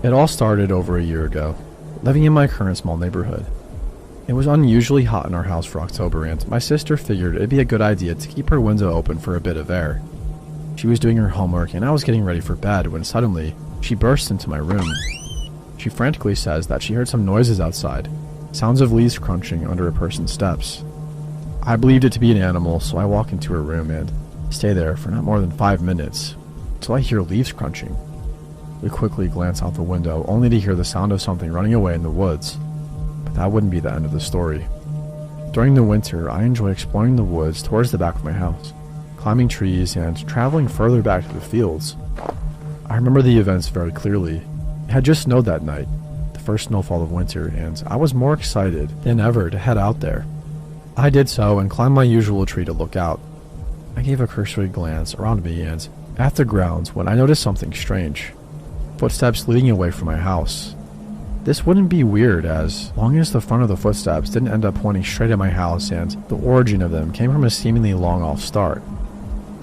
It all started over a year ago, living in my current small neighborhood. It was unusually hot in our house for October, and my sister figured it'd be a good idea to keep her window open for a bit of air. She was doing her homework and I was getting ready for bed when suddenly she burst into my room. She frantically says that she heard some noises outside, sounds of leaves crunching under a person's steps. I believed it to be an animal, so I walk into her room and stay there for not more than 5 minutes, until I hear leaves crunching. We quickly glance out the window, only to hear the sound of something running away in the woods. But that wouldn't be the end of the story. During the winter, I enjoy exploring the woods towards the back of my house, climbing trees and traveling further back to the fields. I remember the events very clearly. It had just snowed that night, the first snowfall of winter, and I was more excited than ever to head out there. I did so and climbed my usual tree to look out. I gave a cursory glance around me and at the ground when I noticed something strange. Footsteps leading away from my house. This wouldn't be weird as long as the front of the footsteps didn't end up pointing straight at my house and the origin of them came from a seemingly long off start.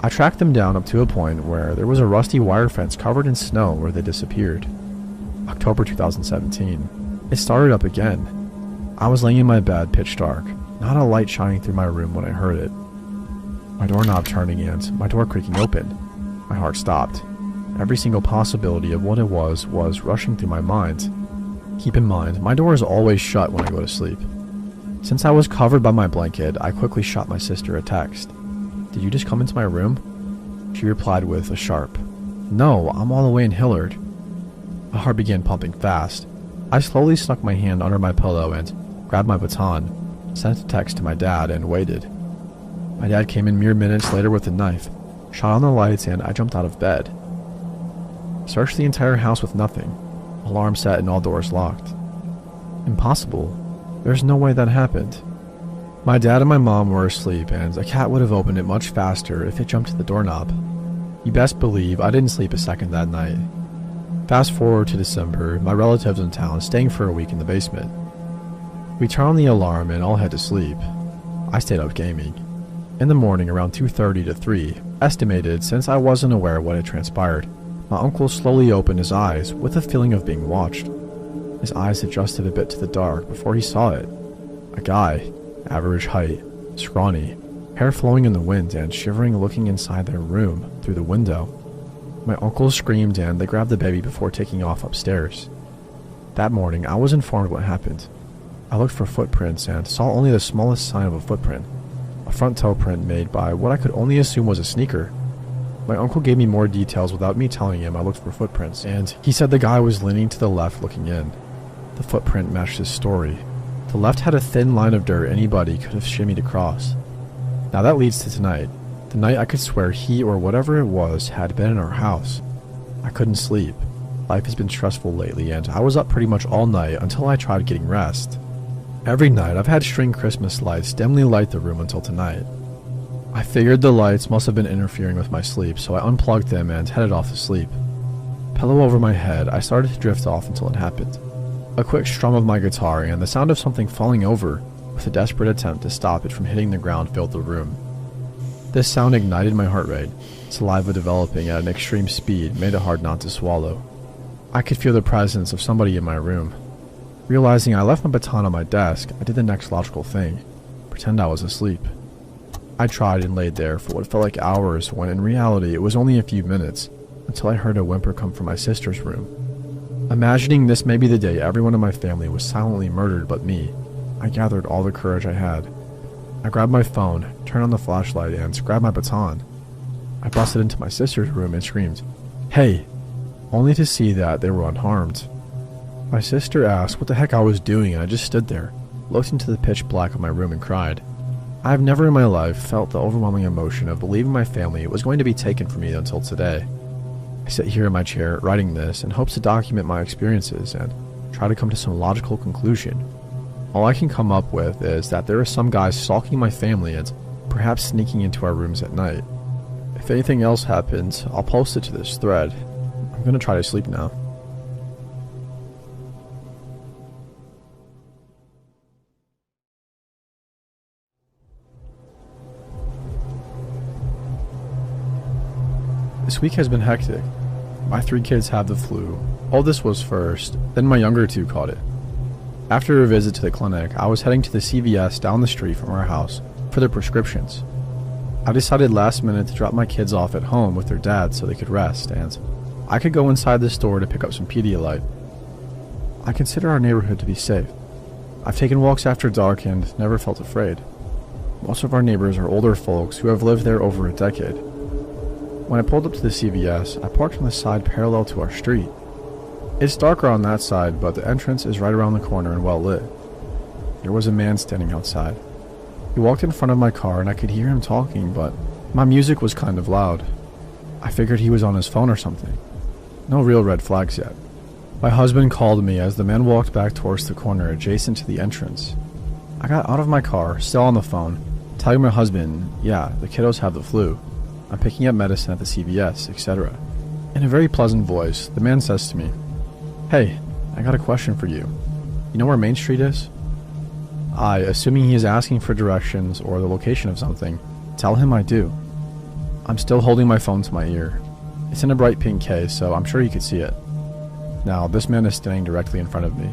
I tracked them down up to a point where there was a rusty wire fence covered in snow where they disappeared. October 2017. It started up again. I was laying in my bed pitch dark, not a light shining through my room when I heard it. My doorknob turning and my door creaking open. My heart stopped. Every single possibility of what it was rushing through my mind. Keep in mind, my door is always shut when I go to sleep. Since I was covered by my blanket, I quickly shot my sister a text. "Did you just come into my room?" She replied with a sharp, "No, I'm all the way in Hillard." My heart began pumping fast. I slowly snuck my hand under my pillow and grabbed my baton, sent a text to my dad, and waited. My dad came in mere minutes later with a knife, shot on the lights, and I jumped out of bed. Searched the entire house with nothing. Alarm set and all doors locked. Impossible. There's no way that happened. My dad and my mom were asleep, and a cat would have opened it much faster if it jumped to the doorknob. You best believe I didn't sleep a second that night. Fast forward to December, my relatives in town staying for a week in the basement. We turned on the alarm and all head to sleep. I stayed up gaming. In the morning around 2:30 to 3, estimated since I wasn't aware what had transpired, my uncle slowly opened his eyes with a feeling of being watched. His eyes adjusted a bit to the dark before he saw it. A guy, average height, scrawny, hair flowing in the wind and shivering looking inside their room through the window. My uncle screamed and they grabbed the baby before taking off upstairs. That morning I was informed what happened. I looked for footprints and saw only the smallest sign of a footprint, a front toe print made by what I could only assume was a sneaker. My uncle gave me more details without me telling him I looked for footprints, and he said the guy was leaning to the left looking in. The footprint matched his story. The left had a thin line of dirt anybody could have shimmied across. Now that leads to tonight, the night I could swear he or whatever it was had been in our house. I couldn't sleep. Life has been stressful lately and I was up pretty much all night until I tried getting rest. Every night I've had string Christmas lights dimly light the room until tonight. I figured the lights must have been interfering with my sleep, so I unplugged them and headed off to sleep. Pillow over my head, I started to drift off until it happened. A quick strum of my guitar and the sound of something falling over, with a desperate attempt to stop it from hitting the ground, filled the room. This sound ignited my heart rate. Saliva developing at an extreme speed made it hard not to swallow. I could feel the presence of somebody in my room. Realizing I left my baton on my desk, I did the next logical thing, pretend I was asleep. I tried and laid there for what felt like hours when in reality it was only a few minutes, until I heard a whimper come from my sister's room. Imagining this may be the day everyone in my family was silently murdered but me, I gathered all the courage I had. I grabbed my phone, turned on the flashlight, and grabbed my baton. I busted into my sister's room and screamed, "Hey!" only to see that they were unharmed. My sister asked what the heck I was doing, and I just stood there, looked into the pitch black of my room and cried. I have never in my life felt the overwhelming emotion of believing my family was going to be taken from me until today. I sit here in my chair writing this in hopes to document my experiences and try to come to some logical conclusion. All I can come up with is that there are some guys stalking my family and perhaps sneaking into our rooms at night. If anything else happens, I'll post it to this thread. I'm gonna try to sleep now. This week has been hectic. My 3 kids have the flu. Oldest was first, then my younger 2 caught it. After a visit to the clinic, I was heading to the CVS down the street from our house for their prescriptions. I decided last minute to drop my kids off at home with their dad so they could rest, and I could go inside the store to pick up some Pedialyte. I consider our neighborhood to be safe. I've taken walks after dark and never felt afraid. Most of our neighbors are older folks who have lived there over a decade. When I pulled up to the CVS, I parked on the side parallel to our street. It's darker on that side, but the entrance is right around the corner and well lit. There was a man standing outside. He walked in front of my car and I could hear him talking, but my music was kind of loud. I figured he was on his phone or something. No real red flags yet. My husband called me as the man walked back towards the corner adjacent to the entrance. I got out of my car, still on the phone, telling my husband, yeah, the kiddos have the flu. I'm picking up medicine at the CVS, etc. In a very pleasant voice, the man says to me, "Hey, I got a question for you. You know where Main Street is?" I, assuming he is asking for directions or the location of something, tell him I do. I'm still holding my phone to my ear. It's in a bright pink case, so I'm sure you could see it. Now, this man is standing directly in front of me.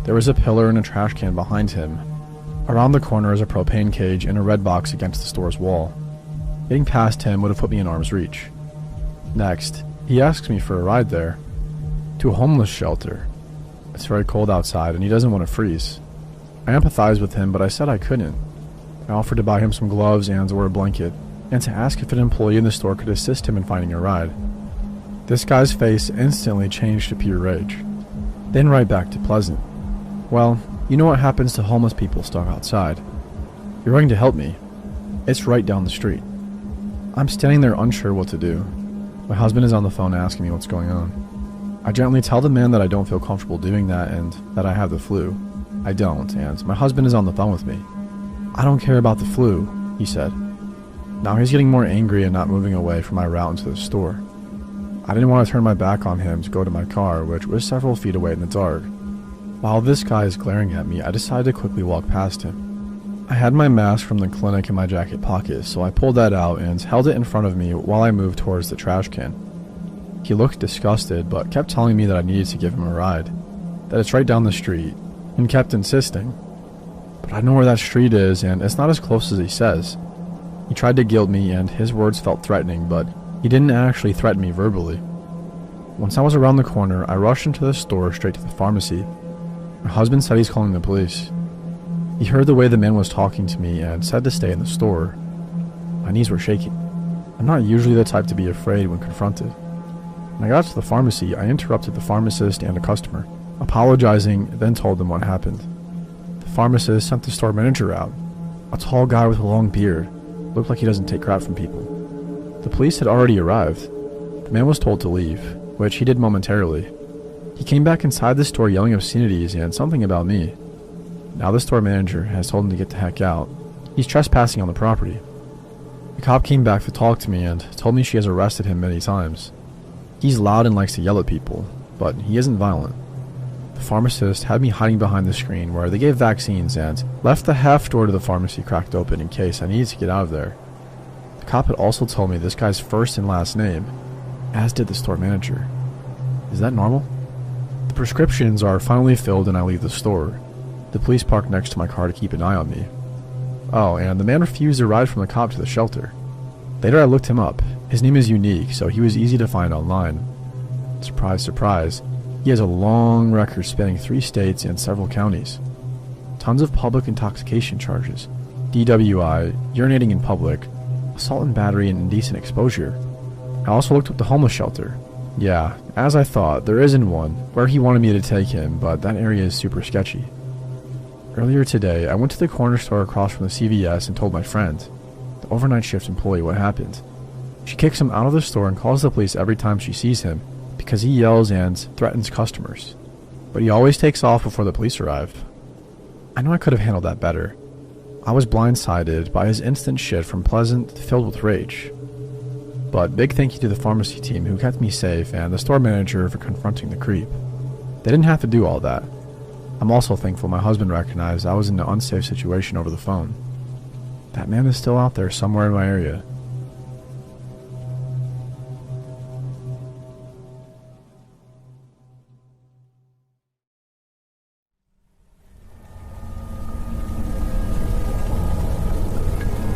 There is a pillar and a trash can behind him. Around the corner is a propane cage and a red box against the store's wall. Getting past him would have put me in arm's reach. Next, he asks me for a ride there. To a homeless shelter. It's very cold outside and he doesn't want to freeze. I empathized with him, but I said I couldn't. I offered to buy him some gloves and or a blanket, and to ask if an employee in the store could assist him in finding a ride. This guy's face instantly changed to pure rage. Then right back to pleasant. Well, you know what happens to homeless people stuck outside. You're going to help me. It's right down the street. I'm standing there unsure what to do. My husband is on the phone asking me what's going on. I gently tell the man that I don't feel comfortable doing that and that I have the flu. I don't, and my husband is on the phone with me. "I don't care about the flu," he said. Now he's getting more angry and not moving away from my route into the store. I didn't want to turn my back on him to go to my car, which was several feet away in the dark. While this guy is glaring at me, I decided to quickly walk past him. I had my mask from the clinic in my jacket pocket, so I pulled that out and held it in front of me while I moved towards the trash can. He looked disgusted, but kept telling me that I needed to give him a ride, that it's right down the street, and kept insisting. But I know where that street is, and it's not as close as he says. He tried to guilt me, and his words felt threatening, but he didn't actually threaten me verbally. Once I was around the corner, I rushed into the store straight to the pharmacy. My husband said he's calling the police. He heard the way the man was talking to me and said to stay in the store. My knees were shaking. I'm not usually the type to be afraid when confronted. When I got to the pharmacy, I interrupted the pharmacist and a customer, apologizing, then told them what happened. The pharmacist sent the store manager out. A tall guy with a long beard. Looked like he doesn't take crap from people. The police had already arrived. The man was told to leave, which he did momentarily. He came back inside the store yelling obscenities and something about me. Now the store manager has told him to get the heck out. He's trespassing on the property. The cop came back to talk to me and told me she has arrested him many times. He's loud and likes to yell at people, but he isn't violent. The pharmacist had me hiding behind the screen where they gave vaccines and left the half door to the pharmacy cracked open in case I needed to get out of there. The cop had also told me this guy's first and last name, as did the store manager. Is that normal? The prescriptions are finally filled and I leave the store. The police park next to my car to keep an eye on me. Oh, and the man refused a ride from the cop to the shelter. Later I looked him up. His name is unique, so he was easy to find online. Surprise, surprise. He has a long record spanning 3 states and several counties. Tons of public intoxication charges, DWI, urinating in public, assault and battery, and indecent exposure. I also looked up the homeless shelter. Yeah, as I thought, there isn't one where he wanted me to take him, but that area is super sketchy. Earlier today, I went to the corner store across from the CVS and told my friend, the overnight shift employee, what happened. She kicks him out of the store and calls the police every time she sees him because he yells and threatens customers. But he always takes off before the police arrive. I know I could have handled that better. I was blindsided by his instant shift from pleasant to filled with rage. But big thank you to the pharmacy team who kept me safe and the store manager for confronting the creep. They didn't have to do all that. I'm also thankful my husband recognized I was in an unsafe situation over the phone. That man is still out there somewhere in my area.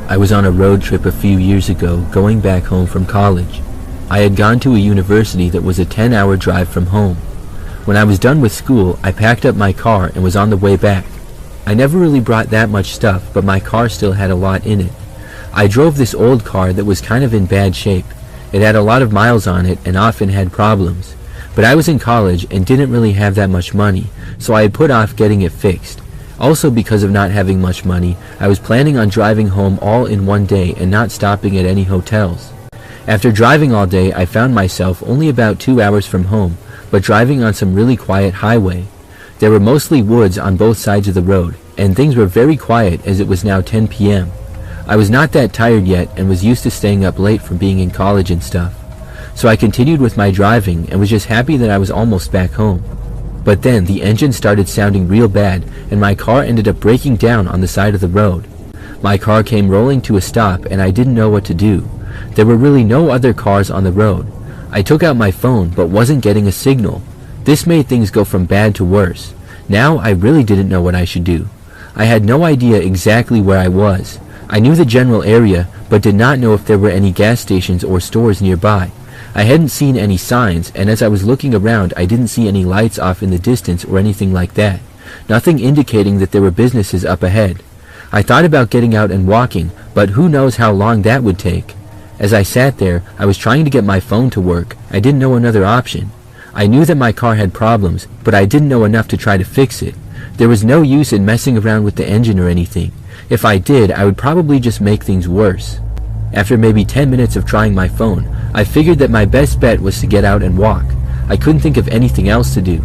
I was on a road trip a few years ago going back home from college. I had gone to a university that was a 10-hour drive from home. When I was done with school, I packed up my car and was on the way back. I never really brought that much stuff, but my car still had a lot in it. I drove this old car that was kind of in bad shape. It had a lot of miles on it and often had problems. But I was in college and didn't really have that much money, so I had put off getting it fixed. Also, because of not having much money, I was planning on driving home all in one day and not stopping at any hotels. After driving all day, I found myself only about 2 hours from home, but driving on some really quiet highway. There were mostly woods on both sides of the road, and things were very quiet as it was now 10 p.m. I was not that tired yet and was used to staying up late from being in college and stuff. So I continued with my driving and was just happy that I was almost back home. But then the engine started sounding real bad and my car ended up breaking down on the side of the road. My car came rolling to a stop and I didn't know what to do. There were really no other cars on the road. I took out my phone but wasn't getting a signal. This made things go from bad to worse. Now I really didn't know what I should do. I had no idea exactly where I was. I knew the general area but did not know if there were any gas stations or stores nearby. I hadn't seen any signs, and as I was looking around, I didn't see any lights off in the distance or anything like that. Nothing indicating that there were businesses up ahead. I thought about getting out and walking, but who knows how long that would take. As I sat there, I was trying to get my phone to work. I didn't know another option. I knew that my car had problems, but I didn't know enough to try to fix it. There was no use in messing around with the engine or anything. If I did, I would probably just make things worse. After maybe 10 minutes of trying my phone, I figured that my best bet was to get out and walk. I couldn't think of anything else to do.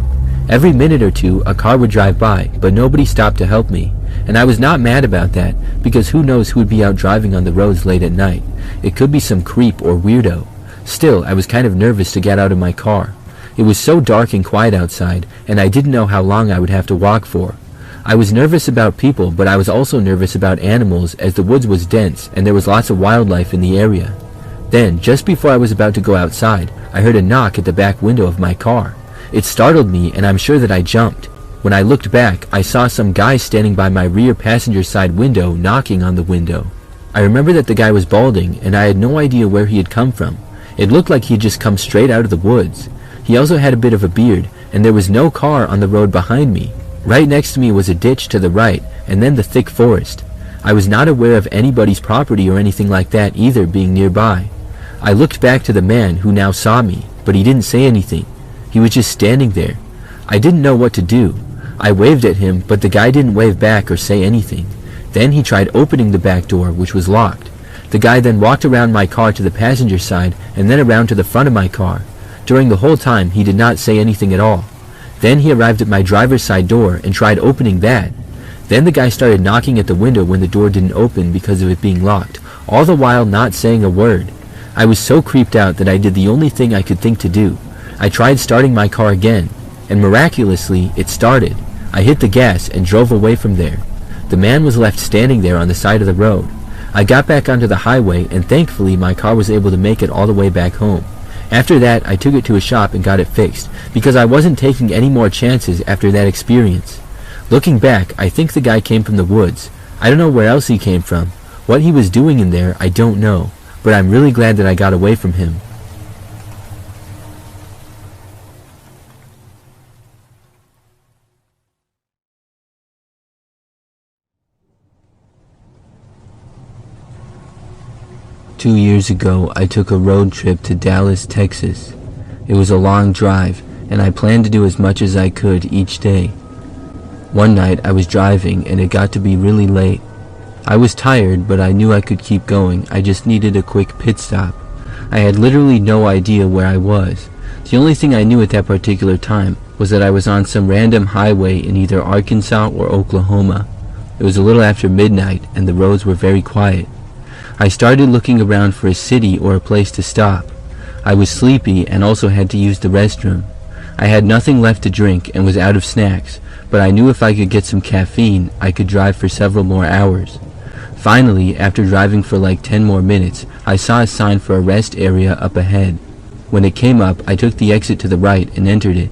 Every minute or two, a car would drive by, but nobody stopped to help me. And I was not mad about that, because who knows who would be out driving on the roads late at night. It could be some creep or weirdo. Still, I was kind of nervous to get out of my car. It was so dark and quiet outside, and I didn't know how long I would have to walk for. I was nervous about people, but I was also nervous about animals as the woods was dense and there was lots of wildlife in the area. Then, just before I was about to go outside, I heard a knock at the back window of my car. It startled me and I'm sure that I jumped. When I looked back, I saw some guy standing by my rear passenger side window knocking on the window. I remember that the guy was balding and I had no idea where he had come from. It looked like he had just come straight out of the woods. He also had a bit of a beard and there was no car on the road behind me. Right next to me was a ditch to the right, and then the thick forest. I was not aware of anybody's property or anything like that either being nearby. I looked back to the man who now saw me, but he didn't say anything. He was just standing there. I didn't know what to do. I waved at him, but the guy didn't wave back or say anything. Then he tried opening the back door, which was locked. The guy then walked around my car to the passenger side and then around to the front of my car. During the whole time, he did not say anything at all. Then he arrived at my driver's side door and tried opening that. Then the guy started knocking at the window when the door didn't open because of it being locked, all the while not saying a word. I was so creeped out that I did the only thing I could think to do. I tried starting my car again, and miraculously, it started. I hit the gas and drove away from there. The man was left standing there on the side of the road. I got back onto the highway, and thankfully my car was able to make it all the way back home. After that, I took it to a shop and got it fixed, because I wasn't taking any more chances after that experience. Looking back, I think the guy came from the woods. I don't know where else he came from. What he was doing in there, I don't know, but I'm really glad that I got away from him. Two years ago, I took a road trip to Dallas, Texas. It was a long drive, and I planned to do as much as I could each day. One night, I was driving, and it got to be really late. I was tired, but I knew I could keep going. I just needed a quick pit stop. I had literally no idea where I was. The only thing I knew at that particular time was that I was on some random highway in either Arkansas or Oklahoma. It was a little after midnight, and the roads were very quiet. I started looking around for a city or a place to stop. I was sleepy and also had to use the restroom. I had nothing left to drink and was out of snacks, but I knew if I could get some caffeine, I could drive for several more hours. Finally, after driving for like 10 more minutes, I saw a sign for a rest area up ahead. When it came up, I took the exit to the right and entered it.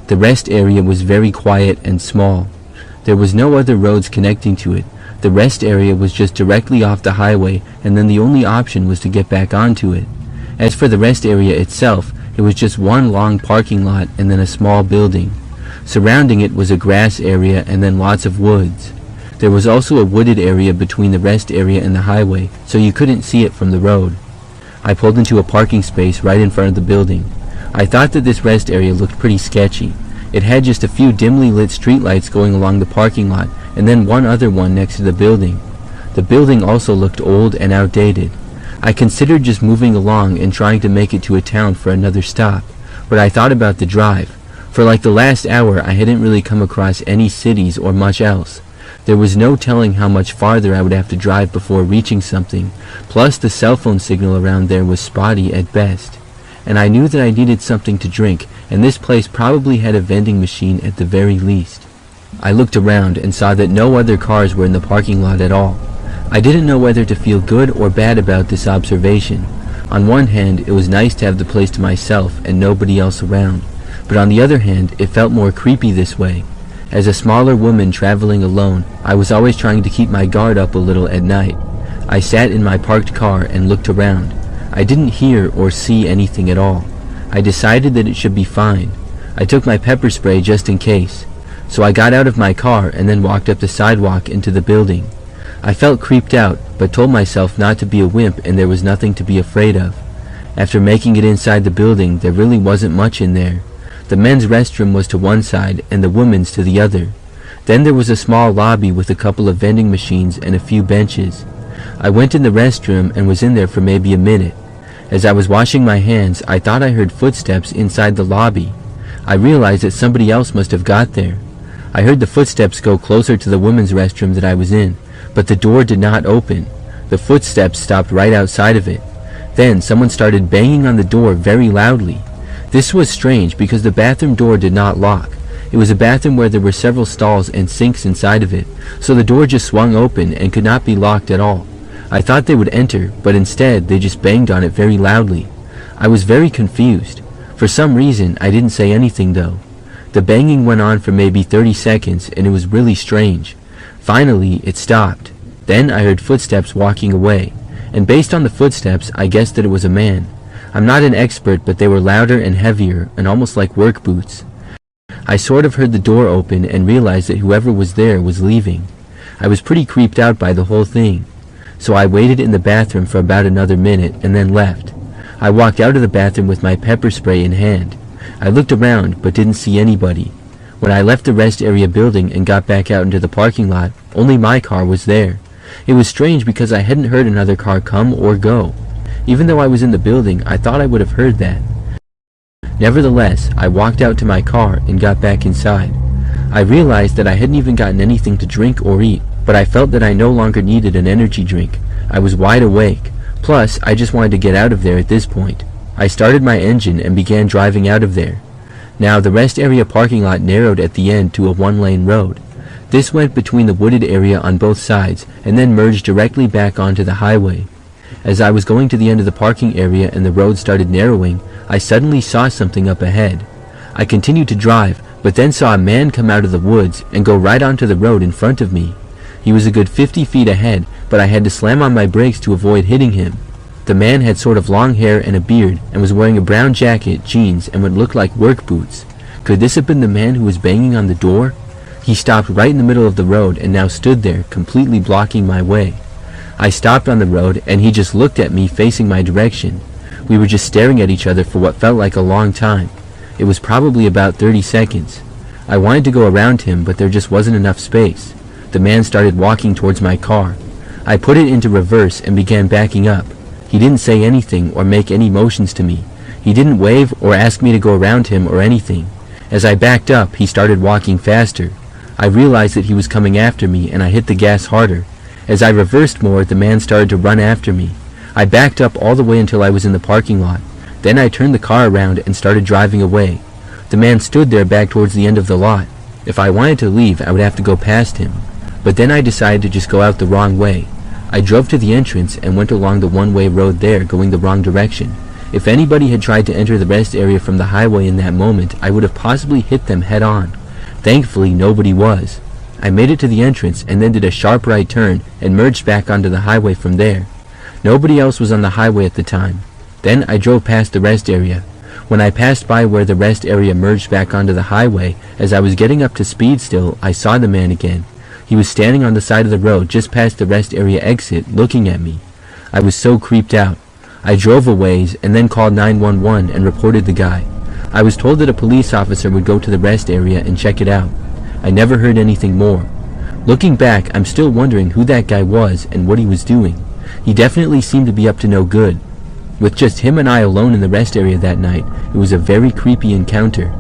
The rest area was very quiet and small. There was no other roads connecting to it, The rest area was just directly off the highway, and then the only option was to get back onto it. As for the rest area itself, it was just one long parking lot and then a small building. Surrounding it was a grass area and then lots of woods. There was also a wooded area between the rest area and the highway, so you couldn't see it from the road. I pulled into a parking space right in front of the building. I thought that this rest area looked pretty sketchy. It had just a few dimly lit streetlights going along the parking lot, and then one other one next to the building. The building also looked old and outdated. I considered just moving along and trying to make it to a town for another stop, but I thought about the drive. For like the last hour, I hadn't really come across any cities or much else. There was no telling how much farther I would have to drive before reaching something, plus the cell phone signal around there was spotty at best. And I knew that I needed something to drink, and this place probably had a vending machine at the very least. I looked around and saw that no other cars were in the parking lot at all. I didn't know whether to feel good or bad about this observation. On one hand, it was nice to have the place to myself and nobody else around, but on the other hand, it felt more creepy this way. As a smaller woman traveling alone, I was always trying to keep my guard up a little at night. I sat in my parked car and looked around. I didn't hear or see anything at all. I decided that it should be fine. I took my pepper spray just in case. So I got out of my car and then walked up the sidewalk into the building. I felt creeped out, but told myself not to be a wimp and there was nothing to be afraid of. After making it inside the building, there really wasn't much in there. The men's restroom was to one side and the women's to the other. Then there was a small lobby with a couple of vending machines and a few benches. I went in the restroom and was in there for maybe a minute. As I was washing my hands, I thought I heard footsteps inside the lobby. I realized that somebody else must have got there. I heard the footsteps go closer to the women's restroom that I was in, but the door did not open. The footsteps stopped right outside of it. Then someone started banging on the door very loudly. This was strange because the bathroom door did not lock. It was a bathroom where there were several stalls and sinks inside of it, so the door just swung open and could not be locked at all. I thought they would enter, but instead they just banged on it very loudly. I was very confused. For some reason, I didn't say anything though. The banging went on for maybe 30 seconds and it was really strange. Finally, it stopped. Then I heard footsteps walking away, and based on the footsteps, I guessed that it was a man. I'm not an expert, but they were louder and heavier and almost like work boots. I sort of heard the door open and realized that whoever was there was leaving. I was pretty creeped out by the whole thing. So I waited in the bathroom for about another minute and then left. I walked out of the bathroom with my pepper spray in hand. I looked around but didn't see anybody. When I left the rest area building and got back out into the parking lot, only my car was there. It was strange because I hadn't heard another car come or go. Even though I was in the building, I thought I would have heard that. Nevertheless, I walked out to my car and got back inside. I realized that I hadn't even gotten anything to drink or eat, but I felt that I no longer needed an energy drink. I was wide awake. Plus, I just wanted to get out of there at this point. I started my engine and began driving out of there. Now, the rest area parking lot narrowed at the end to a one-lane road. This went between the wooded area on both sides and then merged directly back onto the highway. As I was going to the end of the parking area and the road started narrowing, I suddenly saw something up ahead. I continued to drive, but then saw a man come out of the woods and go right onto the road in front of me. He was a good 50 feet ahead, but I had to slam on my brakes to avoid hitting him. The man had sort of long hair and a beard and was wearing a brown jacket, jeans, and what looked like work boots. Could this have been the man who was banging on the door? He stopped right in the middle of the road and now stood there, completely blocking my way. I stopped on the road and he just looked at me facing my direction. We were just staring at each other for what felt like a long time. It was probably about 30 seconds. I wanted to go around him, but there just wasn't enough space. The man started walking towards my car. I put it into reverse and began backing up. He didn't say anything or make any motions to me. He didn't wave or ask me to go around him or anything. As I backed up, he started walking faster. I realized that he was coming after me and I hit the gas harder. As I reversed more, the man started to run after me. I backed up all the way until I was in the parking lot. Then I turned the car around and started driving away. The man stood there back towards the end of the lot. If I wanted to leave, I would have to go past him. But then I decided to just go out the wrong way. I drove to the entrance and went along the one-way road there, going the wrong direction. If anybody had tried to enter the rest area from the highway in that moment, I would have possibly hit them head on. Thankfully, nobody was. I made it to the entrance and then did a sharp right turn and merged back onto the highway from there. Nobody else was on the highway at the time. Then I drove past the rest area. When I passed by where the rest area merged back onto the highway, as I was getting up to speed still, I saw the man again. He was standing on the side of the road just past the rest area exit, looking at me. I was so creeped out. I drove a ways and then called 911 and reported the guy. I was told that a police officer would go to the rest area and check it out. I never heard anything more. Looking back, I'm still wondering who that guy was and what he was doing. He definitely seemed to be up to no good. With just him and I alone in the rest area that night, it was a very creepy encounter.